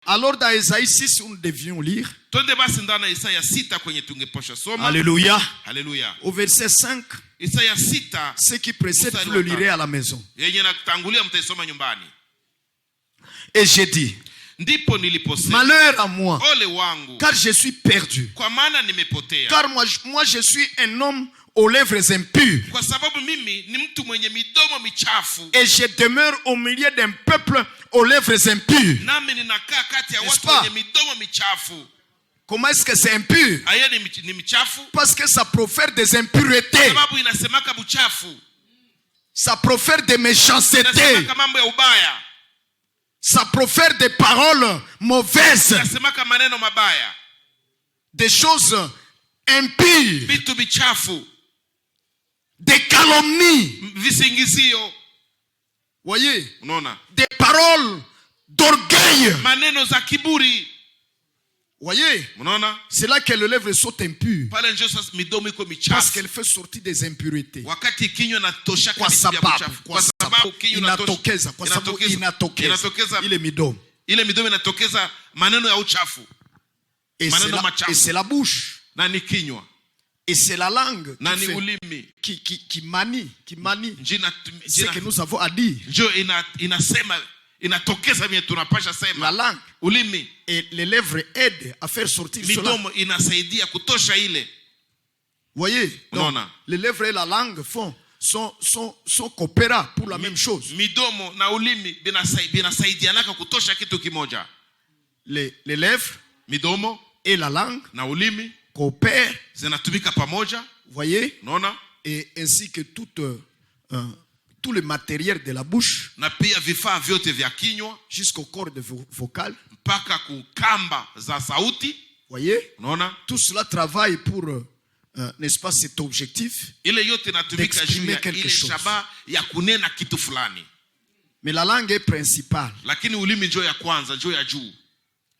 Alors dans Isaïe 6, nous devions lire. Twende basi ndani ya Isaya 6 kwenye tungeposha soma. Alléluia. Alléluia. Au verset 5, Isaya 6 ce qui précède, vous le lirez à la maison. yenye natangulia mtaisoma nyumbani. Et j'ai dit, Ndipo niliposema, malheur à moi, ole wangu, car je suis perdu. kwa maana nimepotea. Car moi je suis un homme aux lèvres impures. Kwa sababu mimi ni mtu mwenye midomo michafu. Et je demeure au milieu d'un peuple aux lèvres impures. Nami ninakaa kati ya N'est-ce watu pas? wenye midomo michafu. Comment est-ce que c'est impur? Aya ni michafu. Parce que ça profère des impuretés. Sababu inasemaka buchafu. Ça profère des méchancetés. Inasemaka mambo ya ubaya. Ça profère des paroles mauvaises. Inasemaka maneno mabaya. Des choses impures. Vitu bichafu. Des calomnies. Visingizio. Voyez? Unaona? Des paroles d'orgueil. Maneno za kiburi. Voyez? Unaona? C'est là que les lèvres sont impures. Pale ndio sasa midomo iko Parce michafu. qu'elle fait sortir des impuretés. Wakati kinywa natosha Kwa kabisa sababu, buchafu. kwa sababu inatokeza, kwa sababu inatokeza ile midomo. Ile midomo inatokeza maneno ya uchafu. Et c'est la bouche. Na ni kinywa. Et c'est la langue na ni ulimi qui manie ce que nous avons à dire. Ndio inasema inatokeza vile tunapasha sema. La langue, ulimi et les lèvres aident à faire sortir cela. Midomo inasaidia kutosha ile. Voyez? Donc, les lèvres et la langue sont coopérants pour la même chose. Midomo na ulimi binasaidianaka kutosha kitu kimoja. Les lèvres, midomo et la langue na ulimi coopèrent, zinatumika pamoja. Voyez? Unaona? Et ainsi que tout le matériel de la bouche, na pia vifaa vyote vya kinywa jusqu'au cordes vocales, mpaka kukamba za sauti. Voyez? Unaona? Tout cela travaille pour n'est-ce pas cet objectif? Ile yote inatumika juu ya ile shabaha ya kunena kitu fulani. Mais la langue est principale. Lakini ulimi ndio ya kwanza, ndio ya juu.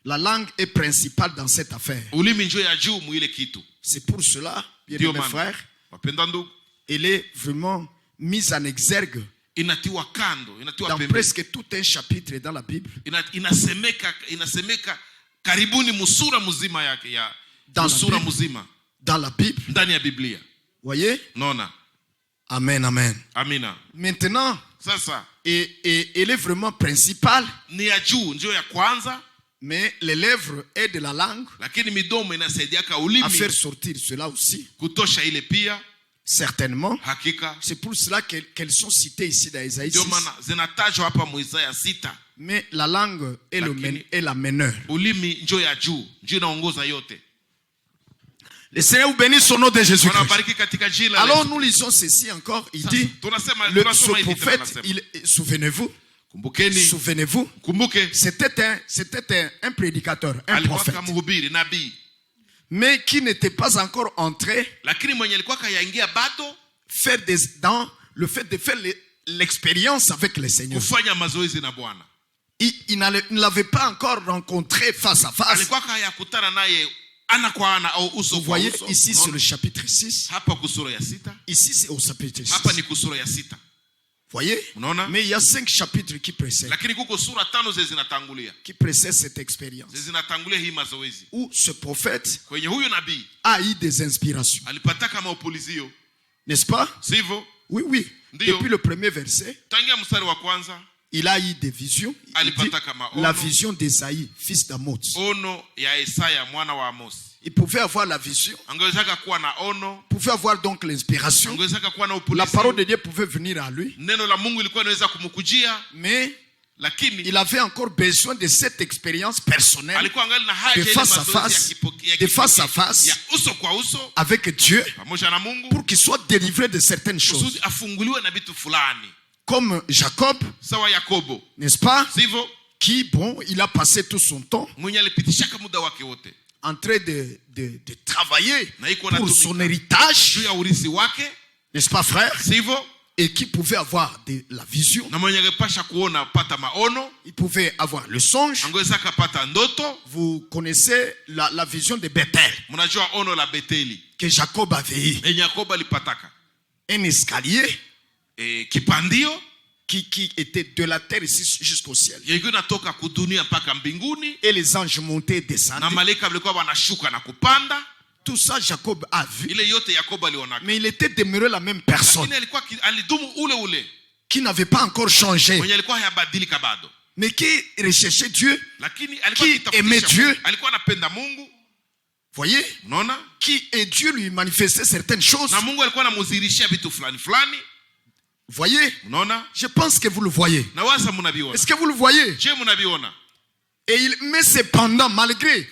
La langue est principale dans cette affaire. Ulimi ndio ya juu mu ile kitu. C'est pour cela, bien mes frères, elle est vraiment mise en exergue inatiwa kando, inatiwa dans pembeni. Presque tout un chapitre dans la Bible. Inasemeka karibuni musura mzima yake ya musura mzima dans la Bible, ndani ya Biblia. Voyez? Nona. Amen, amen. Amina. Maintenant, sasa et elle est vraiment principale. Ni ya juu ndio ya kwanza. Mais les lèvres aident la langue lakini midomo inasaidiaka ulimi à faire sortir cela aussi. Kutosha ile pia. Certainement. Hakika. C'est pour cela qu'elles sont citées ici dans Isaïe 6. Ndio maana zinatajwa hapa mu Isaya 6. Mais la langue est la meneur. Ulimi ndio ya juu, ndio inaongoza yote. Le Seigneur vous bénisse au nom de Jésus-Christ. Alors nous lisons ceci encore. Il dit, ce prophète, souvenez-vous, c'était un prédicateur, un prophète, mais qui n'était pas encore entré dans le fait de faire l'expérience avec le Seigneur. Il ne l'avait pas encore rencontré face à face. Vous voyez ici sur le chapitre 6. Ici c'est au chapitre 6. Voyez? Mais il y a 5 chapitres qui précèdent. Qui précèdent cette expérience. Où ce prophète a eu des inspirations. N'est-ce pas? Oui, oui. Depuis le premier verset, il a eu des visions. La vision d'Esaïe, fils d'Amos. Il pouvait avoir la vision. Il pouvait avoir donc l'inspiration. La parole de Dieu pouvait venir à lui. Mais il avait encore besoin de cette expérience personnelle de face à face avec Dieu pour qu'il soit délivré de certaines choses. Comme Jacob, n'est-ce pas? Qui, bon, il a passé tout son temps en train de travailler pour son héritage, n'est-ce pas, frère? Et qui pouvait avoir la vision. Il pouvait avoir le songe. Vous connaissez la vision de Bethel que Jacob avait eu. Un escalier qui était de la terre ici jusqu'au ciel. Yenye inatoka kudunia mpaka mbinguni. Et les anges montaient et descendaient. Na malaika walikuwa wanashuka na kupanda. Tout ça Jacob a vu. Ile yote Yakobo alionaka. Mais il était demeuré la même personne. Lakini alikuwa alidumu ule. Qui n'avait pas encore changé. Mwenye alikuwa hayabadilika bado. Mais qui recherchait Dieu. Lakini alikuwa qui aimait Dieu. Alikuwa anapenda Mungu. Voyez? Unaona? Qui et Dieu lui manifestait certaines choses. Na Mungu alikuwa anamudhihirishia vitu fulani. Voyez? Unaona? Je pense que vous le voyez. Na waza mnaviona. Est-ce que vous le voyez? Je mnaviona. Mais cependant, malgré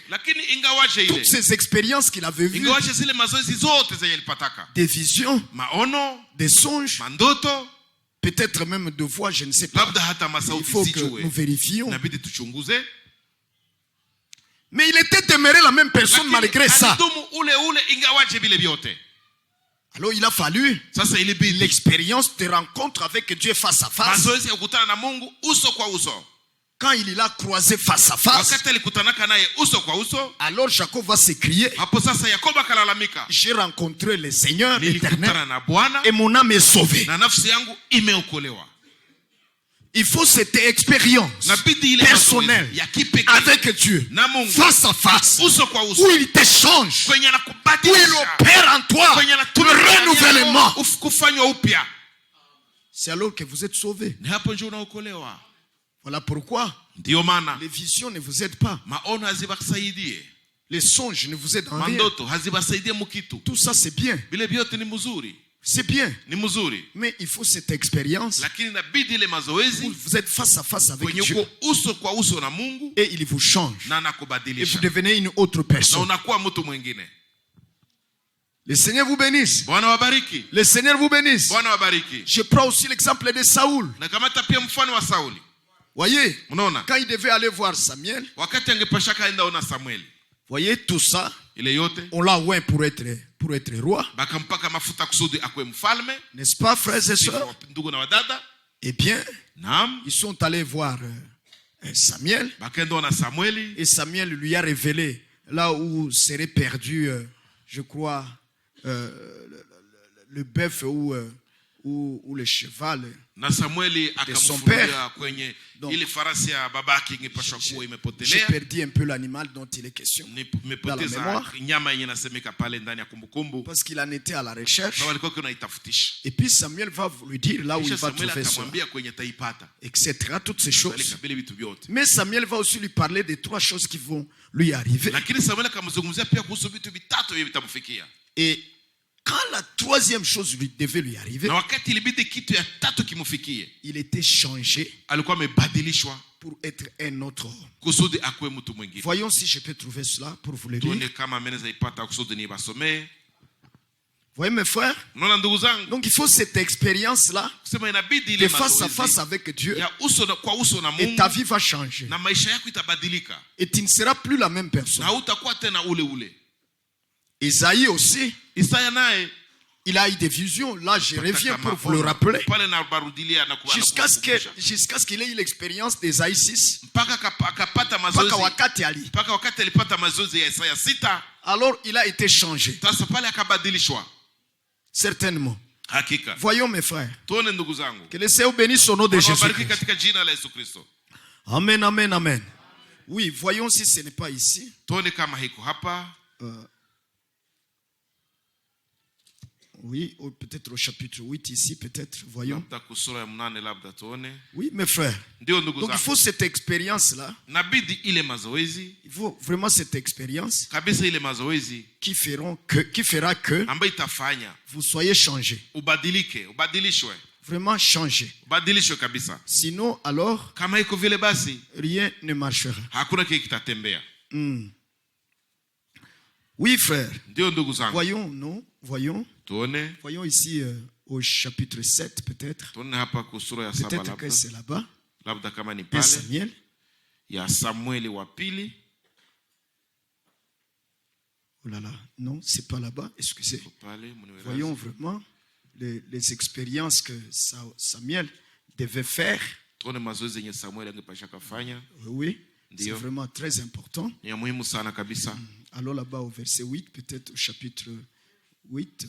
toutes ces expériences qu'il avait vues, des visions, des songes, peut-être même de voix, je ne sais pas. Il faut que nous vérifions. Mais il était demeuré la même personne malgré ça. Alors il a fallu l'expérience de rencontre avec Dieu face à face. Quand il l'a croisé face à face, alors Jacob va s'écrier: j'ai rencontré le Seigneur l'Éternel et mon âme est sauvée. Il faut cette expérience personnelle avec Dieu, face à face, où il t'échange, où il opère en toi le renouvellement. C'est alors que vous êtes sauvés. Voilà pourquoi les visions ne vous aident pas. Les songes ne vous aident en rien. Tout ça c'est bien. C'est bien. Mais il faut cette expérience où vous êtes face à face avec Dieu. Et il vous change. Et vous devenez une autre personne. Le Seigneur vous bénisse. Le Seigneur vous bénisse. Je prends aussi l'exemple de Saoul. Voyez, quand il devait aller voir Samuel, voyez tout ça, on l'a oint pour être roi. N'est-ce pas, frères et sœurs? Eh bien, ils sont allés voir Samuel. Et Samuel lui a révélé là où serait perdu, je crois, le bœuf ou le cheval de son père. Donc, j'ai perdu un peu l'animal dont il est question dans la mémoire, parce qu'il en était à la recherche. Et puis Samuel va lui dire là où il va trouver ça, etc. Toutes ces choses. Mais Samuel va aussi lui parler des 3 choses qui vont lui arriver. Et quand la 3e chose devait lui arriver, il était changé pour être un autre homme. Voyons si je peux trouver cela pour vous le lire. Voyez mes frères? Donc il faut cette expérience-là de face à face avec Dieu. Et ta vie va changer. Et tu ne seras plus la même personne. Isaïe aussi, il a eu des visions. Là, je reviens pour vous le rappeler. Jusqu'à ce qu'il ait eu l'expérience d'Isaïe 6. Alors, il a été changé. Certainement. Voyons mes frères. Que le Seigneur bénisse au nom de Jésus. Amen, amen, amen. Oui, voyons si ce n'est pas ici. Oui, peut-être au chapitre 8 ici, peut-être, voyons. Oui, mes frères. Donc il faut cette expérience-là. Il faut vraiment cette expérience qui fera que vous soyez changés. Vraiment changés. Sinon, alors, rien ne marchera. Oui, frère. Voyons, non? Voyons ici au chapitre 7 peut-être. Peut-être que c'est là-bas. Et Samuel. Oh là là, non, c'est pas là-bas, excusez. Voyons vraiment les expériences que Samuel devait faire. Oui, c'est vraiment très important. Alors là-bas au verset 8, peut-être au chapitre 8.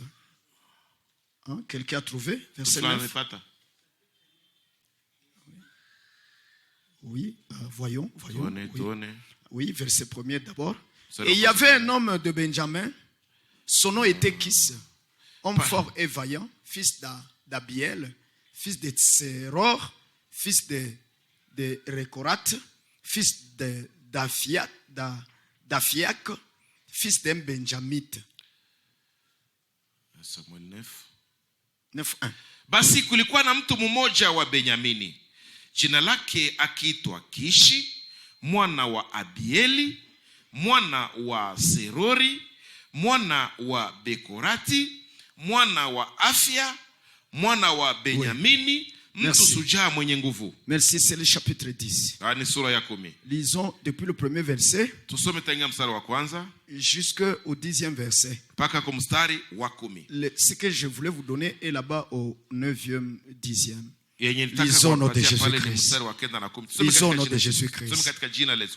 Hein? Quelqu'un a trouvé? Verset 9. Oui, voyons. Oui, verset 1er d'abord. C'est Et il y avait un homme de Benjamin, son nom était Kis, homme fort et vaillant, fils d'Abiel, fils de Tseror, fils de Récorat, fils d'Afiak, fils d'un Benjamite. Samuel 9:1. Basi kulikuwa na mtu mmoja wa Benyamini, jina lake akiitwa Kishi, mwana wa Abieli, mwana wa Serori, mwana wa Bekorati, mwana wa Afia, mwana wa Benyamini, mtu sujaa mwenye nguvu. Merci, c'est le chapitre 10. Ni sura ya 10. Lisons depuis le premier verset Tusome tangia mstari wa kwanza jusqu'au 10e verset. mpaka kwa mstari wa 10. Ce que je voulais vous donner est là-bas au 9e, 10e. Lisons au nom de Jésus-Christ. Lisons au nom de Jésus-Christ.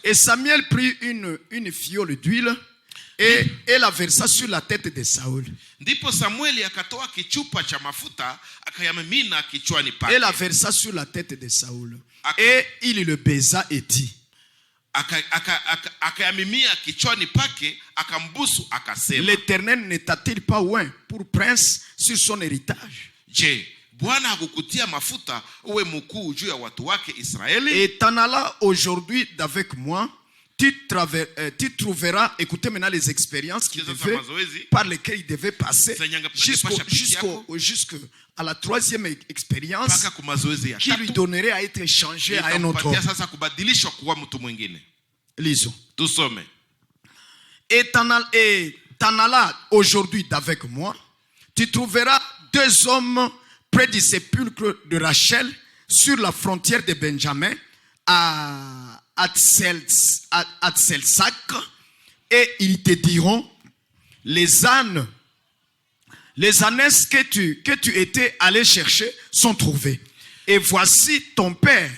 Et Samuel prit une fiole d'huile et la versa sur la tête de Saül. Ndipo Samueli akatoa kichupa cha mafuta akayamimina kichwani pake. Et la versa sur la tête de Saül. Et il le baisa et dit. Akayamimia kichwani pake akambusu akasema. L'Éternel ne t'a-t-il pas oint pour prince sur son héritage? Je, Bwana hakukutia mafuta uwe mkuu juu ya watu wake Israeli? Et t'en allas aujourd'hui d'avec moi. Tu trouveras, écoutez maintenant les expériences par lesquelles il devait passer jusqu'à la 3e expérience qui lui donnerait à être changé à un autre homme. Lisons. Et t'en allas aujourd'hui d'avec moi. Tu trouveras 2 hommes près du sépulcre de Rachel sur la frontière de Benjamin à Atselsac, et ils te diront les ânes que tu étais allé chercher sont trouvés. Et voici ton père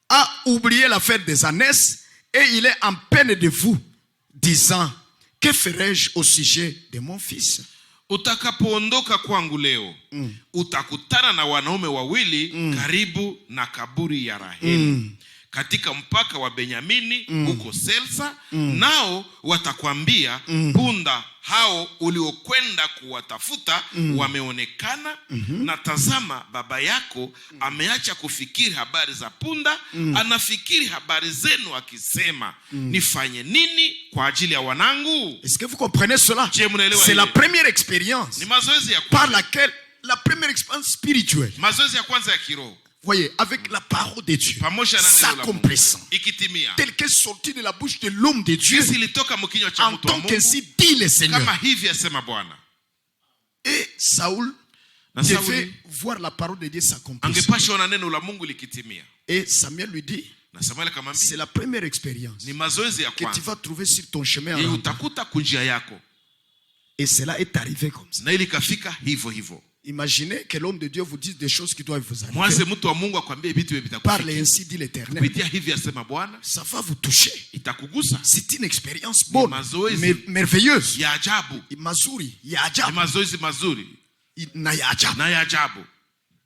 a oublié l'affaire des ânesses et il est en peine de vous, disant, que ferai-je au sujet de mon fils? Utakapoondoka kwangu leo utakutana na wanaume wawili karibu na kaburi ya Raheli katika mpaka wa Benyamini huko Selsa, nao watakwambia punda hao uliokwenda kuwatafuta wameonekana, na tazama baba yako ameacha kufikiri habari za punda, anafikiri habari zenu akisema, nifanye nini kwa ajili ya wanangu? Est-ce que vous comprenez cela? C'est la première expérience par laquelle, la première expérience spirituelle. Mazoezi ya kwanza ya kiroho. Voyez, avec la parole de Dieu, s'accomplissant, tel qu'est sorti de la bouche de l'homme de Dieu, en tant qu'ainsi dit le Seigneur. Et Saül devait voir la parole de Dieu s'accomplissant. Et Samuel lui dit, c'est la première expérience que tu vas trouver sur ton chemin. Et cela est arrivé comme ça. Imaginez que l'homme de Dieu vous dise des choses qui doivent vous arriver. Parle ainsi, dit l'Éternel. Ça va vous toucher. C'est une expérience bonne, merveilleuse. Mazuri,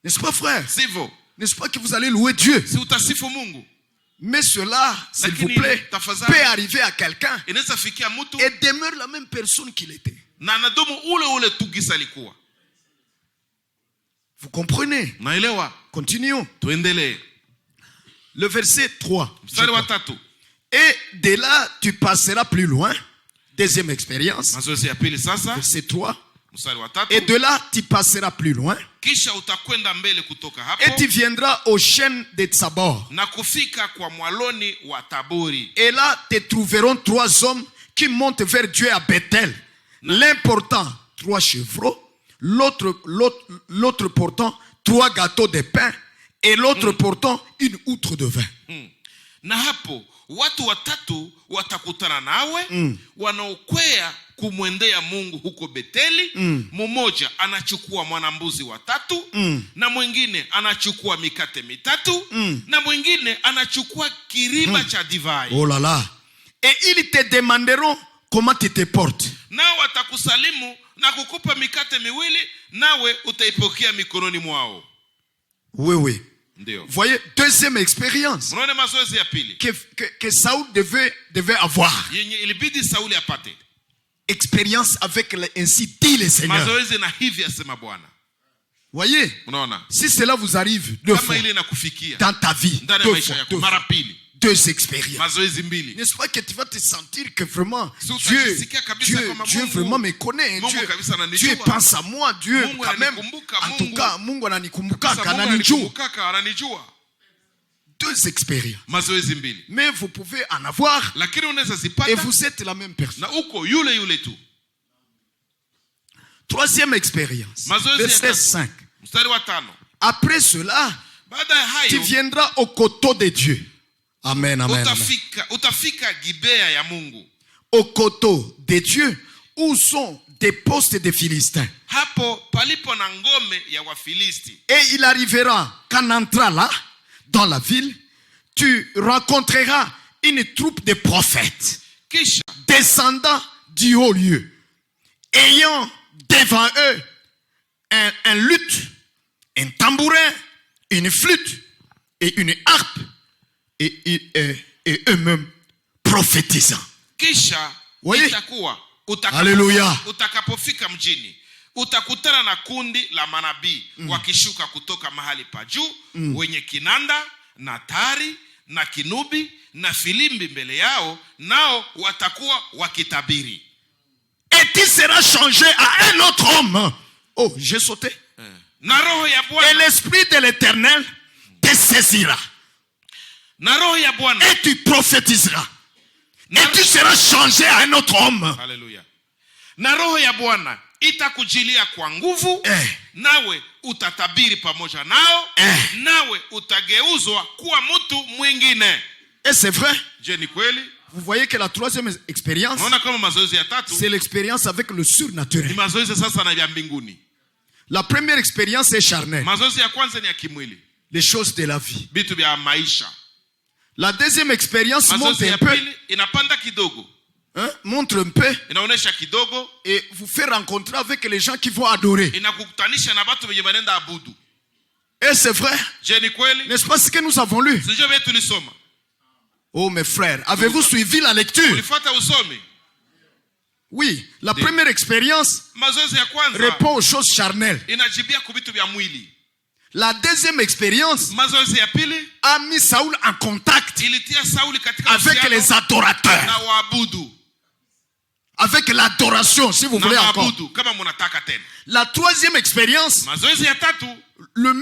n'est-ce pas, frère? N'est-ce pas que vous allez louer Dieu? Mais cela, s'il vous plaît, peut arriver à quelqu'un et demeure la même personne qu'il était. Vous comprenez? Continuons. Le verset 3. Et de là, tu passeras plus loin. Deuxième expérience. Verset 3. Et de là, tu passeras plus loin. Et tu viendras aux chênes de Tsabor. Et là, te trouveront 3 hommes qui montent vers Dieu à Bethel. L'un portant 3 chevreaux, l'autre portant 3 gâteaux de pain et l'autre portant une outre de vin. Na hapo watu watatu watakutana nawe wanaokwea kumwendea Mungu huko Beteli. Mmoja anachukua mwanambuzi watatu, na mwingine anachukua mikate mitatu, na mwingine anachukua kiriba cha divai. Oh là là. Et ils te demanderont comment tu te portes. Nao watakusalimu na kukupa mikate miwili, nawe utaipokea mikononi mwao. Oui. Voyez, deuxième expérience que Saoul devait avoir. Expérience avec ainsi dit le Seigneur. Voyez, si cela vous arrive deux fois dans ta vie, deux expériences, n'est-ce pas que tu vas te sentir que vraiment Dieu vraiment me connaît, Dieu pense à moi, Dieu quand même, en tout cas, Mungu ananikumbuka ananijua. Deux expériences. Mais vous pouvez en avoir et vous êtes la même personne. Troisième expérience, verset 5. Après cela, tu viendras au coteau de Dieu. Amen, amen. Au coteau de Dieu, où sont des postes des Philistins. Et il arrivera qu'en entrant là, dans la ville, tu rencontreras une troupe de prophètes descendant du haut lieu, ayant devant eux un luth, un tambourin, une flûte et une harpe, et eux-mêmes prophétisant. Voyez? Alléluia. Utakapofika mjini utakutana na kundi la manabii wakishuka kutoka mahali pa juu, wenye kinanda na tari na kinubi na filimbi mbele yao, nao watakuwa wakitabiri. Et tu seras changé à un autre homme. Oh, j'ai sauté. Et l'esprit de l'Éternel te saisira. Et tu prophétiseras. Et tu seras changé à un autre homme. Alléluia. Na roho ya Bwana itakujilia kwa nguvu, nawe utatabiri pamoja nao, nawe utageuzwa kuwa mtu mwingine. Et c'est vrai. Je ni kweli? Vous voyez que la troisième expérience, c'est l'expérience avec le surnaturel. La première expérience est charnelle. Les choses de la vie. La deuxième expérience montre un peu. Hein, montre un peu. Et vous fait rencontrer avec les gens qui vont adorer. Et c'est vrai. N'est-ce pas ce que nous avons lu? Oh mes frères, avez-vous suivi la lecture? Oui, la première expérience répond aux choses charnelles. La deuxième expérience a mis Saoul en contact avec les adorateurs. Avec l'adoration, si vous voulez encore. La troisième expérience le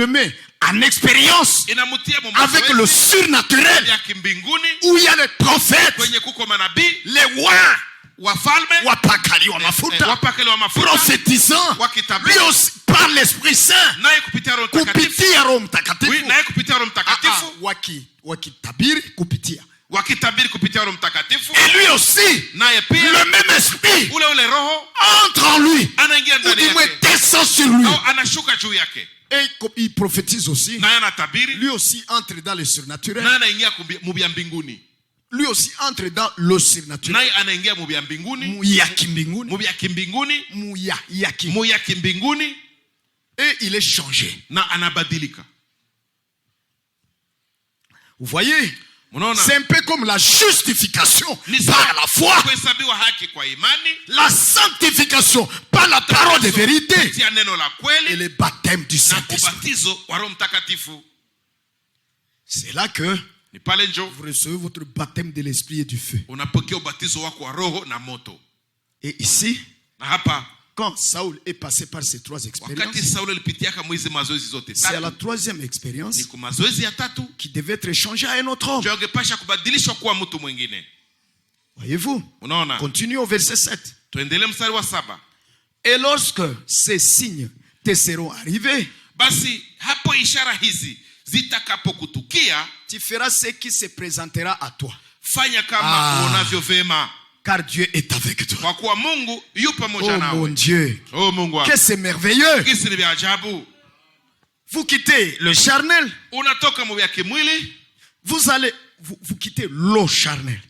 met en expérience avec le surnaturel, où il y a les prophètes, les rois, prophétisant, lui aussi par l'Esprit Saint, kupitia Roho Mtakatifu, et lui aussi, le même esprit entre en lui, ou du moins descend sur lui. Et il prophétise aussi. Lui aussi entre dans le surnaturel. Lui aussi entre dans le surnaturel. Et il est changé. Vous voyez? C'est un peu comme la justification par la foi, la sanctification par la parole de vérité et le baptême du Saint-Esprit. C'est là que vous recevez votre baptême de l'Esprit et du feu. Et ici, quand Saoul est passé par ces trois expériences, c'est à la troisième expérience qui devait être changé à un autre homme. Voyez-vous? Continuons au verset 7. Et lorsque ces signes te seront arrivés, tu feras ce qui se présentera à toi. Car Dieu est avec toi. Oh mon Dieu. Que c'est merveilleux. Vous quittez le charnel. Vous quittez l'eau charnelle.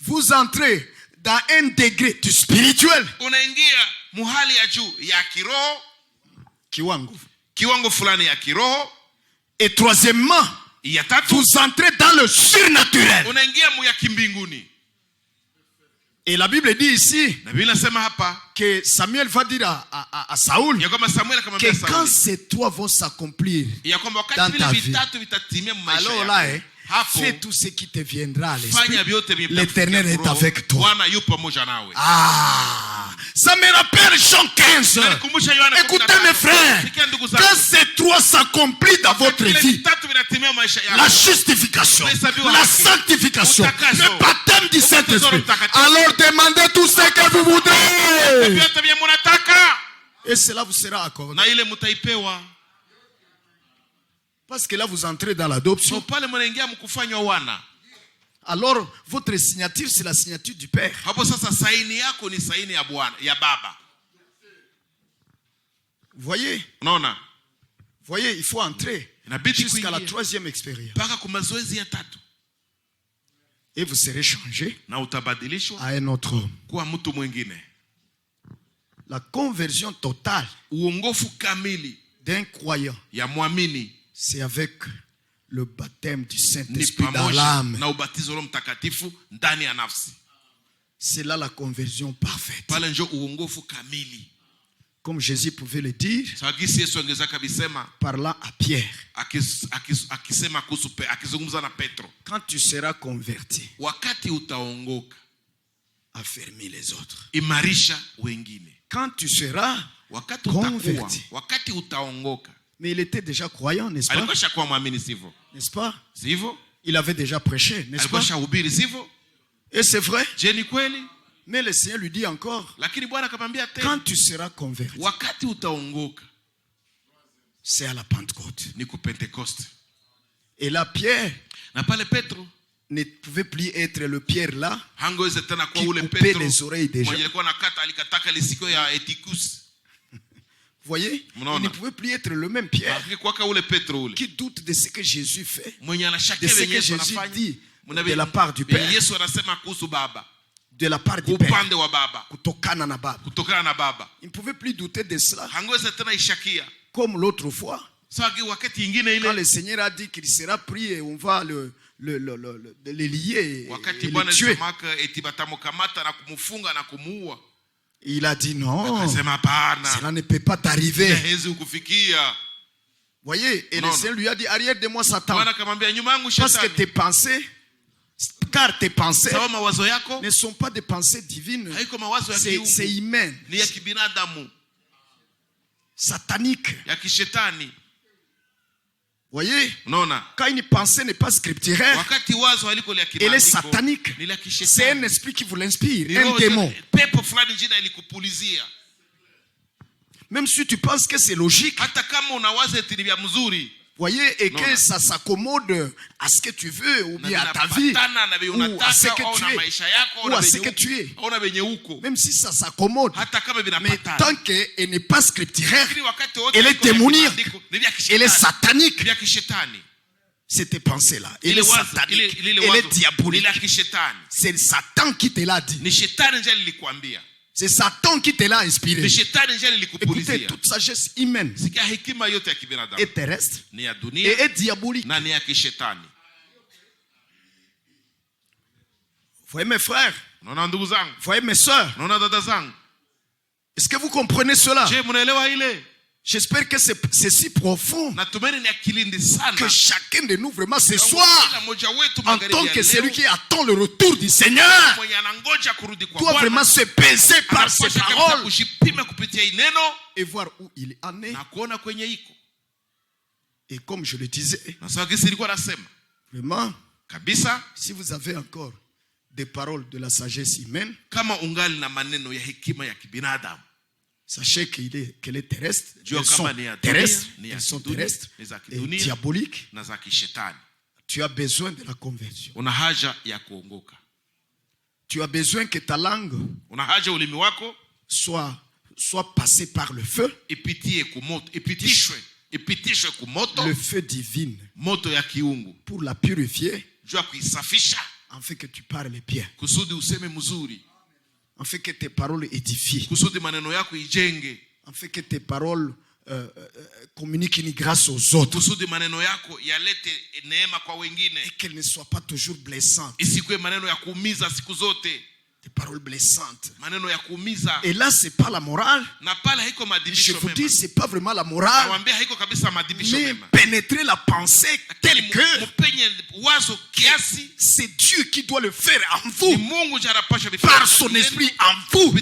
Vous entrez dans un degré du spirituel. Kiwango. kiwango fulani ya kiroho. Et troisièmement, vous entrez dans le surnaturel. Unaingia mu ya kimbinguni. Et la Bible dit ici que Samuel va dire à Saoul que quand ces trois vont s'accomplir dans ta vie, alors là, fais tout ce qui te viendra à l'esprit. L'Éternel est avec toi. Ah, ça me rappelle Jean 15. Écoutez mes frères, quand ces trois s'accomplissent dans votre vie, la justification, la sanctification, le baptême du Saint-Esprit, alors demandez tout ce que vous voudrez. Et cela vous sera accordé. Parce que là, vous entrez dans l'adoption. Alors, votre signature, c'est la signature du Père. Voyez? Voyez, il faut entrer jusqu'à la troisième expérience. Et vous serez changé à un autre homme. La conversion totale d'un croyant, c'est avec le baptême du Saint-Esprit dans l'âme. C'est là la conversion parfaite. Comme Jésus pouvait le dire, parlant à Pierre. Quand tu seras converti, affermis les autres. Quand tu seras converti. Mais il était déjà croyant, n'est-ce pas? N'est-ce pas? Il avait déjà prêché, n'est-ce pas? Et c'est vrai. Mais le Seigneur lui dit encore, quand tu seras converti, c'est à la Pentecôte. Et là, Pierre ne pouvait plus être le Pierre là qui coupait les oreilles des gens. Vous voyez? Il ne pouvait plus être le même Pierre qui doute de ce que Jésus fait, de ce que Jésus dit de la part du Père. De la part du Père. Kutokana na Baba. Il ne pouvait plus douter de cela. Comme l'autre fois, quand le Seigneur a dit qu'il sera pris et on va le lier et le tuer. Il a dit non, cela ne peut pas t'arriver. Voyez, et le Seigneur lui a dit, arrière de moi Satan, parce que tes pensées, car tes pensées ne sont pas des pensées divines, c'est humain, satanique. Voyez, quand une pensée n'est pas scripturaire, elle est satanique. C'est un esprit qui vous l'inspire, un démon. Même si tu penses que c'est logique, voyez, et que ça s'accommode à ce que tu veux, ou bien à ta vie, ou à ce que tu es, ou à ce que tu es. Même si ça s'accommode, mais tant qu'elle n'est pas scripturaire, elle est démoniaque, elle est satanique. Cette pensée-là, elle est satanique, elle est diabolique. C'est Satan qui te l'a dit. C'est Satan qui te l'a inspiré. Écoutez, toute sagesse humaine est terrestre et est diabolique. Voyez mes frères, voyez mes soeurs, est-ce que vous comprenez cela? J'espère que c'est si profond que chacun de nous vraiment ce soir, en tant que celui qui attend le retour du Seigneur, doit vraiment se peser par ses paroles et voir où il en est. Et comme je le disais, vraiment, si vous avez encore des paroles de la sagesse humaine, sachez qu'elle est terrestre, elles sont terrestres et diaboliques. Tu as besoin de la conversion. Tu as besoin que ta langue soit passée par le feu. Le feu divin pour la purifier, afin que tu parles bien, afin que tes paroles édifient, afin que tes paroles communique une grâce aux autres. Et qu'elle ne soit pas toujours blessante. Des paroles blessantes. Et là, c'est pas la morale. Je vous dis, c'est pas vraiment la morale. Mais pénétrer la pensée telle que c'est Dieu qui doit le faire en vous. Par son esprit en vous.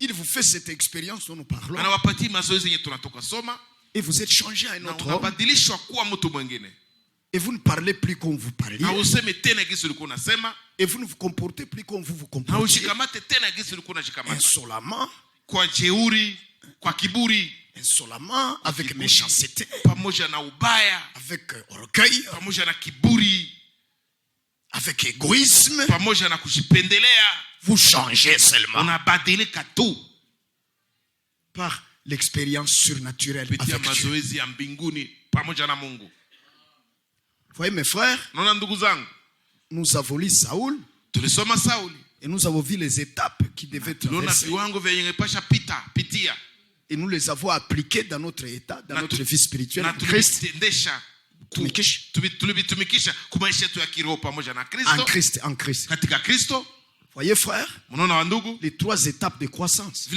Il vous fait cette expérience dont nous parlons. Et vous êtes changé à un autre homme. Et vous ne parlez plus comme vous parliez. Et vous ne vous comportez plus comme vous vous comportez. Insolemment. Insolemment, avec méchanceté. Avec orgueil. Avec égoïsme. Vous changez seulement. Par l'expérience surnaturelle avec Dieu. Voyez mes frères, nous avons lu Saoul et nous avons vu les étapes qui devaient traverser. Et nous les avons appliquées dans notre état, dans notre vie spirituelle en Christ. En Christ. Voyez frère, les 3 étapes de croissance.